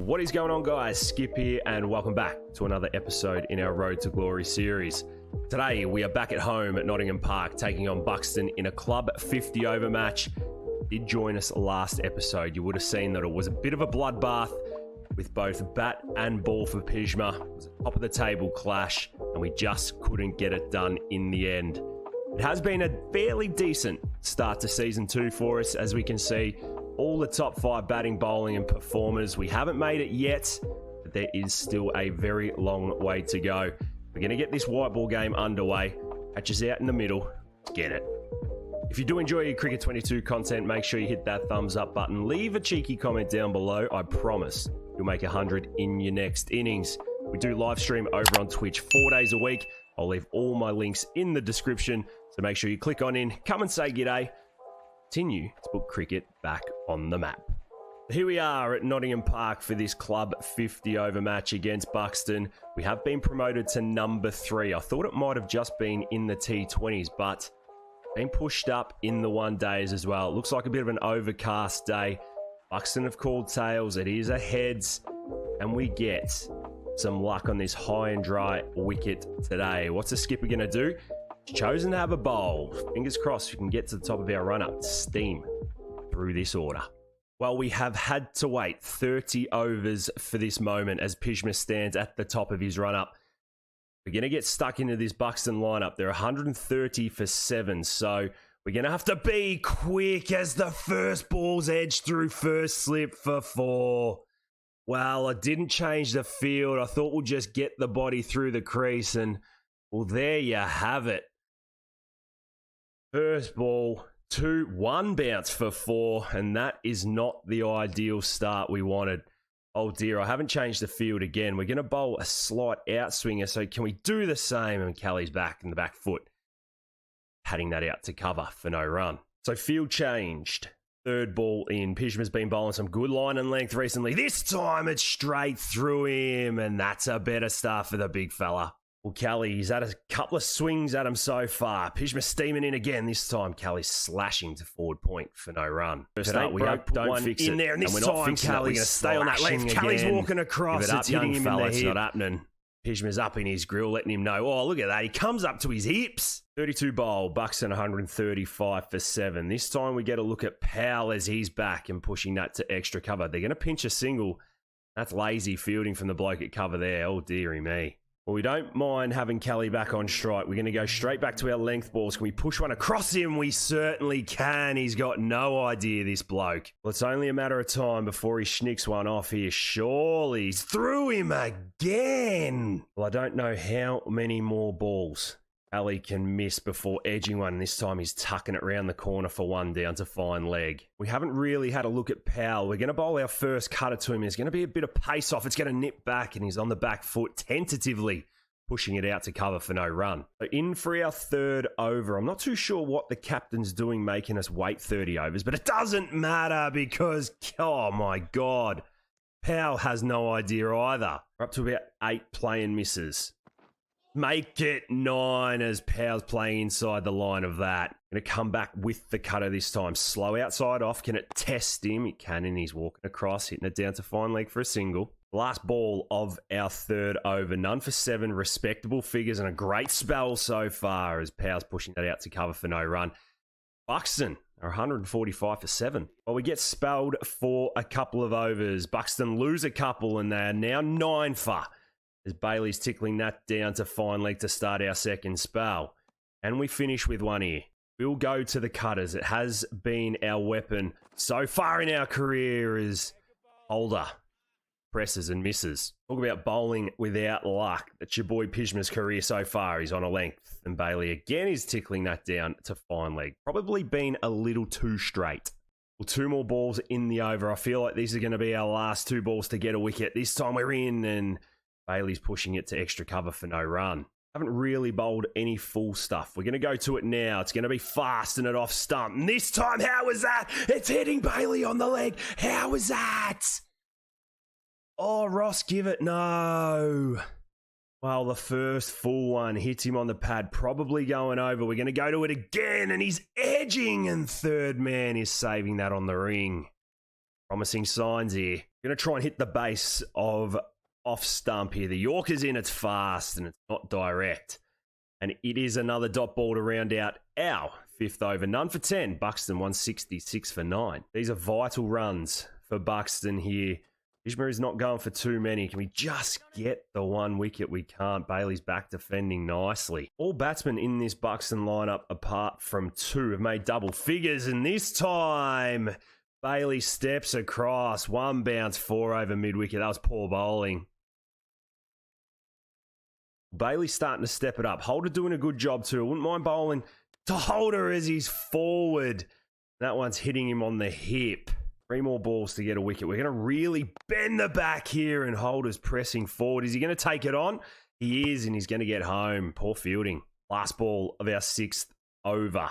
What is going on, guys? Skip here and welcome back to another episode in our Road to Glory series. Today we are back at home at Nottingham Park taking on Buxton in a club 50 over match. Did join us last episode, you would have seen that it was a bit of a bloodbath with both bat and ball for Pjizma. It was a top of the table clash and we just couldn't get it done in the end. It has been a fairly decent start to season 2 for us, as we can see all the top 5 batting, bowling and performers. We haven't made it yet, but there is still a very long way to go. We're going to get this white ball game underway. Catch us out in the middle. Let's get it. If you do enjoy your Cricket 22 content, make sure you hit that thumbs up button. Leave a cheeky comment down below. I promise you'll make 100 in your next innings. We do live stream over on Twitch 4 days a week. I'll leave all my links in the description, so make sure you click on in, come and say g'day. Continue to put cricket back on the map. Here we are at Nottingham Park for this club 50 over match against Buxton. We have been promoted to number 3. I thought it might have just been in the T20s, but been pushed up in the one days as well. It looks like a bit of an overcast day. Buxton have called tails. It is a heads, and we get some luck on this high and dry wicket today. What's the skipper going to do? He's chosen to have a bowl. Fingers crossed we can get to the top of our run-up. Steam through this order. Well, we have had to wait 30 overs for this moment as Pjizma stands at the top of his run-up. We're going to get stuck into this Buxton lineup. They're 130 for 7, so we're going to have to be quick as the first ball's edged through first slip for 4. Well, I didn't change the field. I thought we'll just get the body through the crease, and well, there you have it. First ball, 2-1 bounce for 4, and that is not the ideal start we wanted. Oh dear, I haven't changed the field again. We're going to bowl a slight outswinger, so can we do the same? And Kelly's back in the back foot, patting that out to cover for no run. So field changed. Third ball in. Pjizma's been bowling some good line and length recently. This time it's straight through him, and that's a better start for the big fella. Well, Kelly, he's had a couple of swings at him so far. Pjizma steaming in again. This time, Kelly's slashing to forward point for no run. First up, we hope don't fix it. There, and this time, Kelly's going to stay on that left. Kelly's walking across. It's hitting him in the hip. It's not happening. Pjizma's up in his grill, letting him know. Oh, look at that. He comes up to his hips. 32 bowl, Buxton 135 for 7. This time we get a look at Powell as he's back and pushing that to extra cover. They're going to pinch a single. That's lazy fielding from the bloke at cover there. Oh, dearie me. Well, we don't mind having Kelly back on strike. We're going to go straight back to our length balls. Can we push one across him? We certainly can. He's got no idea, this bloke. Well, it's only a matter of time before he schnicks one off here. Surely he's through him again. Well, I don't know how many more balls Ali can miss before edging one. This time he's tucking it round the corner for 1 down to fine leg. We haven't really had a look at Powell. We're going to bowl our first cutter to him. There's going to be a bit of pace off. It's going to nip back, and he's on the back foot, tentatively pushing it out to cover for no run. So in for our third over. I'm not too sure what the captain's doing making us wait 30 overs, but it doesn't matter because, oh my God, Powell has no idea either. We're up to about 8 play and misses. Make it 9 as Powell's playing inside the line of that. Going to come back with the cutter this time. Slow outside off. Can it test him? It can, and he's walking across, hitting it down to fine leg for a single. Last ball of our third over. None for 7. Respectable figures and a great spell so far as Powell's pushing that out to cover for no run. Buxton are 145 for 7. Well, we get spelled for a couple of overs. Buxton lose a couple, and they are now 9 for. As Bailey's tickling that down to fine leg to start our second spell. And we finish with one here. We'll go to the cutters. It has been our weapon so far in our career as holder. Presses and misses. Talk about bowling without luck. That's your boy Pjizma's career so far. He's on a length. And Bailey again is tickling that down to fine leg. Probably been a little too straight. Well, 2 more balls in the over. I feel like these are going to be our last 2 balls to get a wicket. This time we're in, and Bailey's pushing it to extra cover for no run. Haven't really bowled any full stuff. We're going to go to it now. It's going to be fast and it off stump. And this time, how was that? It's hitting Bailey on the leg. How was that? Oh, Ross, give it. No. Well, the first full one hits him on the pad, probably going over. We're going to go to it again, and he's edging, and third man is saving that on the ring. Promising signs here. Going to try and hit the base of off stump here. The Yorker's in, it's fast and it's not direct. And it is another dot ball to round out our fifth over. None for 10. Buxton 166 for 9. These are vital runs for Buxton here. Pjizma is not going for too many. Can we just get the one wicket? We can't. Bailey's back defending nicely. All batsmen in this Buxton lineup, apart from 2, have made double figures. And this time, Bailey steps across. 1 bounce, 4 over mid-wicket. That was poor bowling. Bailey's starting to step it up. Holder doing a good job too. I wouldn't mind bowling to Holder as he's forward. That one's hitting him on the hip. 3 more balls to get a wicket. We're going to really bend the back here, and Holder's pressing forward. Is he going to take it on? He is, and he's going to get home. Poor fielding. Last ball of our 6th over.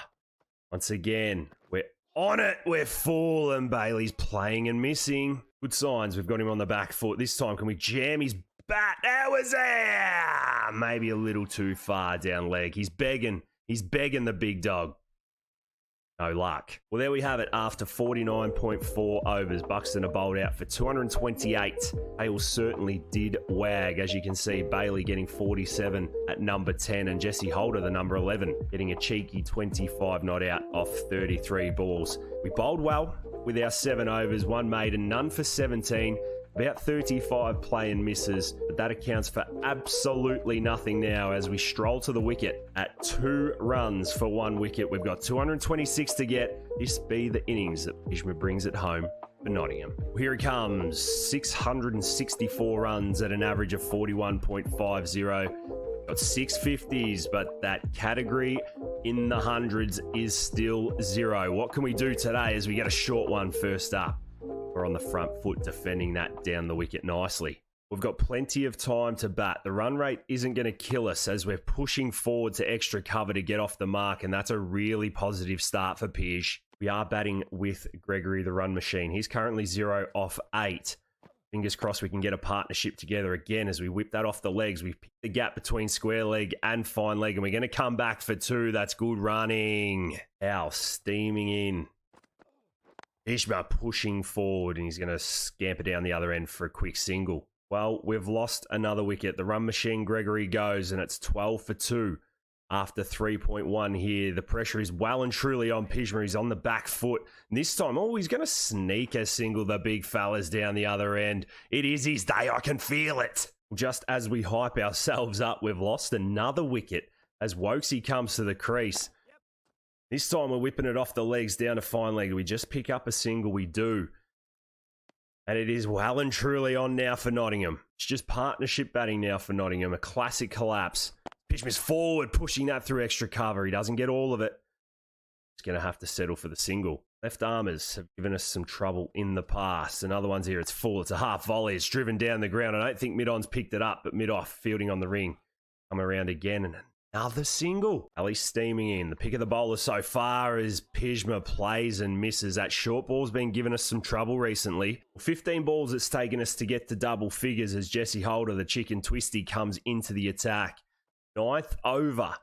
Once again, we're on it. We're full, and Bailey's playing and missing. Good signs. We've got him on the back foot. This time, can we jam his bat? That was there. Maybe a little too far down leg. He's begging. He's begging the big dog. No luck. Well, there we have it. After 49.4 overs, Buxton are bowled out for 228. Hale certainly did wag. As you can see, Bailey getting 47 at number 10 and Jesse Holder, the number 11, getting a cheeky 25 not out off 33 balls. We bowled well with our 7 overs, 1 maiden, none for 17. About 35 play and misses, but that accounts for absolutely nothing now as we stroll to the wicket at 2 runs for 1 wicket. We've got 226 to get. This be the innings that Pjizma brings it home for Nottingham. Here it comes, 664 runs at an average of 41.50. Got 650s, but that category in the hundreds is still 0. What can we do today as we get a short one first up? We're on the front foot defending that down the wicket nicely. We've got plenty of time to bat. The run rate isn't going to kill us as we're pushing forward to extra cover to get off the mark, and that's a really positive start for Pij. We are batting with Gregory, the run machine. He's currently 0 off 8. Fingers crossed we can get a partnership together again as we whip that off the legs. We've picked the gap between square leg and fine leg, and we're going to come back for 2. That's good running. Al steaming in. Pjizma pushing forward, and he's going to scamper down the other end for a quick single. Well, we've lost another wicket. The run machine Gregory goes, and it's 12 for 2 after 3.1 here. The pressure is well and truly on Pjizma. He's on the back foot. And this time, he's going to sneak a single, the big fellas down the other end. It is his day. I can feel it. Just as we hype ourselves up, we've lost another wicket as Wokesy comes to the crease. This time we're whipping it off the legs down to fine leg. We just pick up a single, we do. And it is well and truly on now for Nottingham. It's just partnership batting now for Nottingham. A classic collapse. Pjizma's forward, pushing that through extra cover. He doesn't get all of it. He's going to have to settle for the single. Left armers have given us some trouble in the past. Another one's here. It's full. It's a half volley. It's driven down the ground. I don't think mid-on's picked it up, but mid-off fielding on the ring. Come around again and another single. Ali steaming in. The pick of the bowler so far as Pjizma plays and misses. That short ball's been giving us some trouble recently. 15 balls it's taken us to get to double figures as Jesse Holder, the chicken twisty, comes into the attack. 9th over.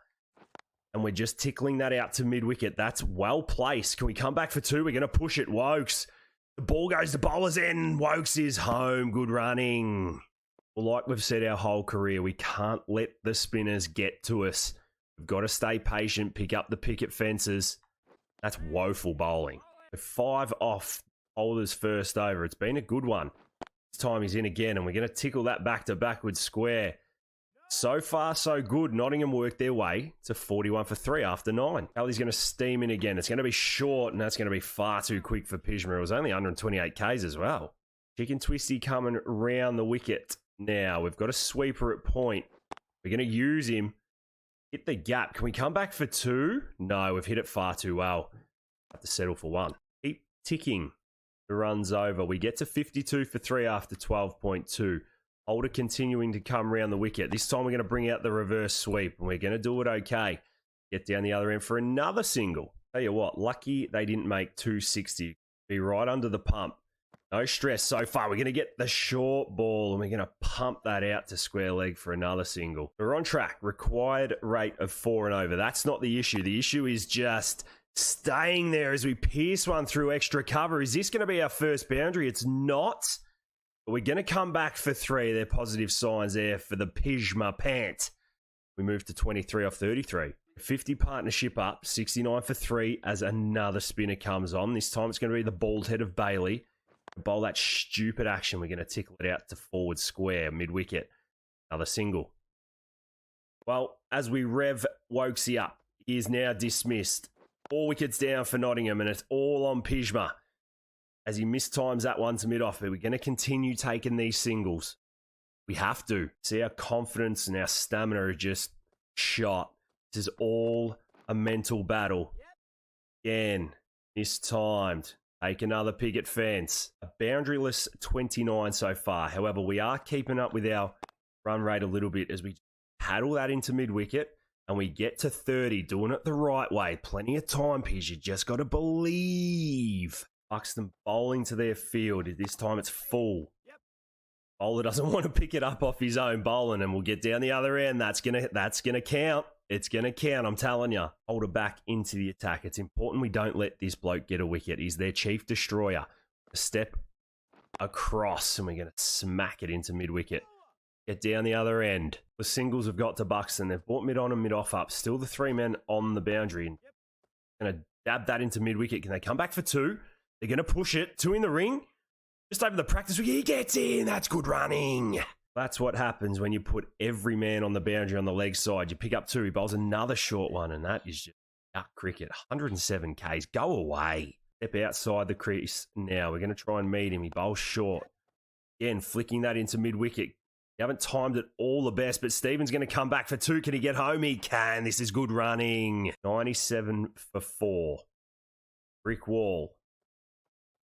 And we're just tickling that out to mid-wicket. That's well placed. Can we come back for 2? We're going to push it. Wokes. The ball goes to bowler's end. Wokes is home. Good running. Well, like we've said our whole career, we can't let the spinners get to us. We've got to stay patient, pick up the picket fences. That's woeful bowling. 5 off Holder's first over. It's been a good one. This time he's in again, and we're going to tickle that back to backward square. So far, so good. Nottingham worked their way to 41 for 3 after 9. Ali's going to steam in again. It's going to be short, and that's going to be far too quick for Pjizma. It was only 128 Ks as well. Chicken twisty coming round the wicket. Now, we've got a sweeper at point. We're going to use him. Hit the gap. Can we come back for 2? No, we've hit it far too well. Have to settle for 1. Keep ticking the runs over. We get to 52 for 3 after 12.2. Holder continuing to come round the wicket. This time we're going to bring out the reverse sweep, and we're going to do it okay. Get down the other end for another single. Tell you what, lucky they didn't make 260. Be right under the pump. No stress so far. We're going to get the short ball, and we're going to pump that out to square leg for another single. We're on track. Required rate of 4 and over. That's not the issue. The issue is just staying there as we pierce one through extra cover. Is this going to be our first boundary? It's not. But we're going to come back for 3. They're positive signs there for the Pjizma Pant. We move to 23 off 33. 50 partnership up, 69 for 3 as another spinner comes on. This time it's going to be the bald head of Bailey. Bowl that stupid action. We're going to tickle it out to forward square, mid-wicket. Another single. Well, as we rev Wokesy up, he is now dismissed. 4 wickets down for Nottingham, and it's all on Pjizma as he mistimes that one to mid-off. But we're going to continue taking these singles. We have to. See, our confidence and our stamina are just shot. This is all a mental battle. Again, mistimed. Take another picket fence. A boundaryless 29 so far. However, we are keeping up with our run rate a little bit as we paddle that into mid-wicket and we get to 30, doing it the right way. Plenty of time, Pij. You just got to believe. Buxton bowling to their field. This time it's full. Bowler doesn't want to pick it up off his own bowling, and we'll get down the other end. That's gonna count. It's gonna count, I'm telling you. Hold it back into the attack. It's important we don't let this bloke get a wicket. He's their chief destroyer. A step across, and we're gonna smack it into mid-wicket. Get down the other end. The singles have got to Buxton. They've brought mid on and mid-off up. Still the 3 men on the boundary. Gonna dab that into mid-wicket. Can they come back for 2? They're gonna push it. 2 in the ring. Just over the practice wicket, he gets in. That's good running. That's what happens when you put every man on the boundary on the leg side. You pick up 2, he bowls another short one, and that is just cricket. 107 Ks. Go away. Step outside the crease now. We're going to try and meet him. He bowls short. Again, flicking that into mid-wicket. You haven't timed it all the best, but Stephen's going to come back for 2. Can he get home? He can. This is good running. 97 for 4. Brick wall.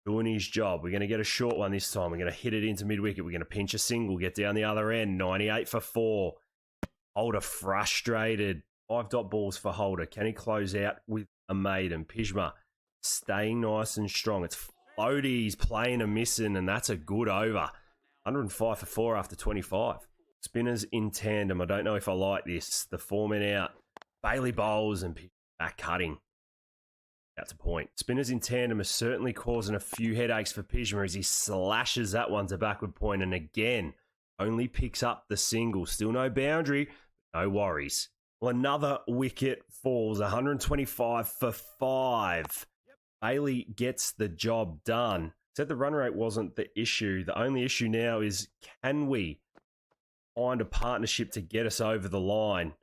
Doing his job. We're going to get a short one this time. We're going to hit it into mid-wicket. We're going to pinch a single, get down the other end. 98 for 4. Holder frustrated. 5 dot balls for Holder. Can he close out with a maiden? Pjizma staying nice and strong. It's floaty. He's playing a missing, and that's a good over. 105 for 4 after 25. Spinners in tandem. I don't know if I like this. The 4 men out. Bailey bowls and back cutting. That's a point. Spinners in tandem are certainly causing a few headaches for Pjizma as he slashes that one to backward point, and again, only picks up the single. Still no boundary, no worries. Well, another wicket falls, 125 for 5. Bailey gets the job done. Said the run rate wasn't the issue. The only issue now is, can we find a partnership to get us over the line?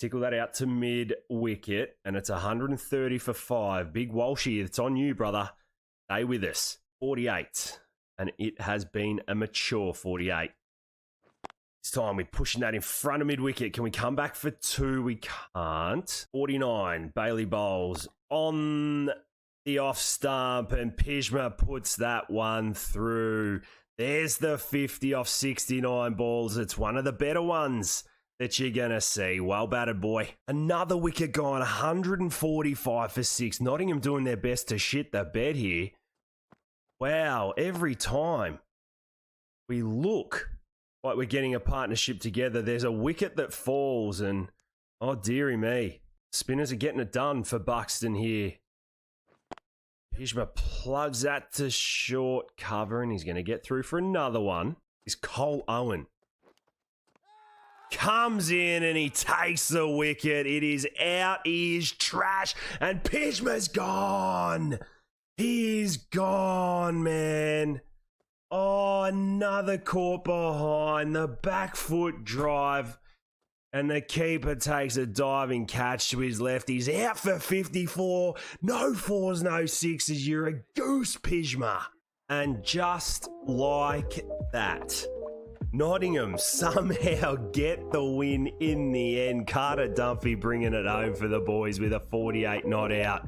Tickle that out to mid-wicket, and it's 130 for 5. Big Walshy, it's on you, brother. Stay with us. 48, and it has been a mature 48. This time we're pushing that in front of mid-wicket. Can we come back for 2? We can't. 49, Bailey bowls on the off stump, and Pjizma puts that one through. There's the 50 off 69 balls. It's one of the better ones that you're going to see. Well batted, boy. Another wicket gone, 145 for 6. Nottingham doing their best to shit the bed here. Wow, every time we look like we're getting a partnership together, there's a wicket that falls, and oh, dearie me. Spinners are getting it done for Buxton here. Pjizma plugs that to short cover, and he's going to get through for another one. Is Cole Owen. Comes in and he takes the wicket. It is out. He is trash. And Pjizma's gone. He's gone, man. Oh, another caught behind. The back foot drive. And the keeper takes a diving catch to his left. He's out for 54. No 4s, no 6s. You're a goose, Pjizma. And just like that, Nottingham somehow get the win in the end. Carter Dunphy bringing it home for the boys with a 48 not out.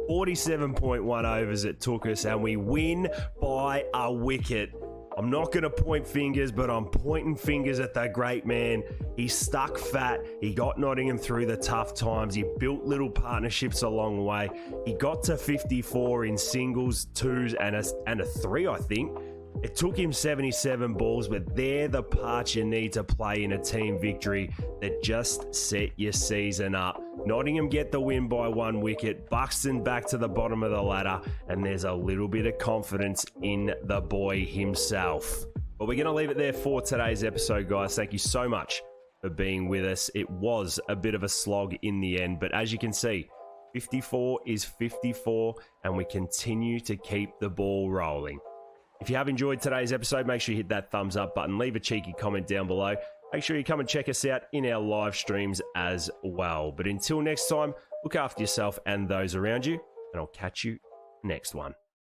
47.1 overs it took us, and we win by a wicket. I'm not going to point fingers, but I'm pointing fingers at that great man. He stuck fat. He got Nottingham through the tough times. He built little partnerships along the way. He got to 54 in singles, 2s, and a 3, I think. It took him 77 balls, but they're the parts you need to play in a team victory that just set your season up. Nottingham get the win by 1 wicket. Buxton back to the bottom of the ladder, and there's a little bit of confidence in the boy himself. But we're going to leave it there for today's episode, guys. Thank you so much for being with us. It was a bit of a slog in the end, but as you can see, 54 is 54, and we continue to keep the ball rolling. If you have enjoyed today's episode, make sure you hit that thumbs up button, leave a cheeky comment down below. Make sure you come and check us out in our live streams as well. But until next time, look after yourself and those around you, and I'll catch you next one.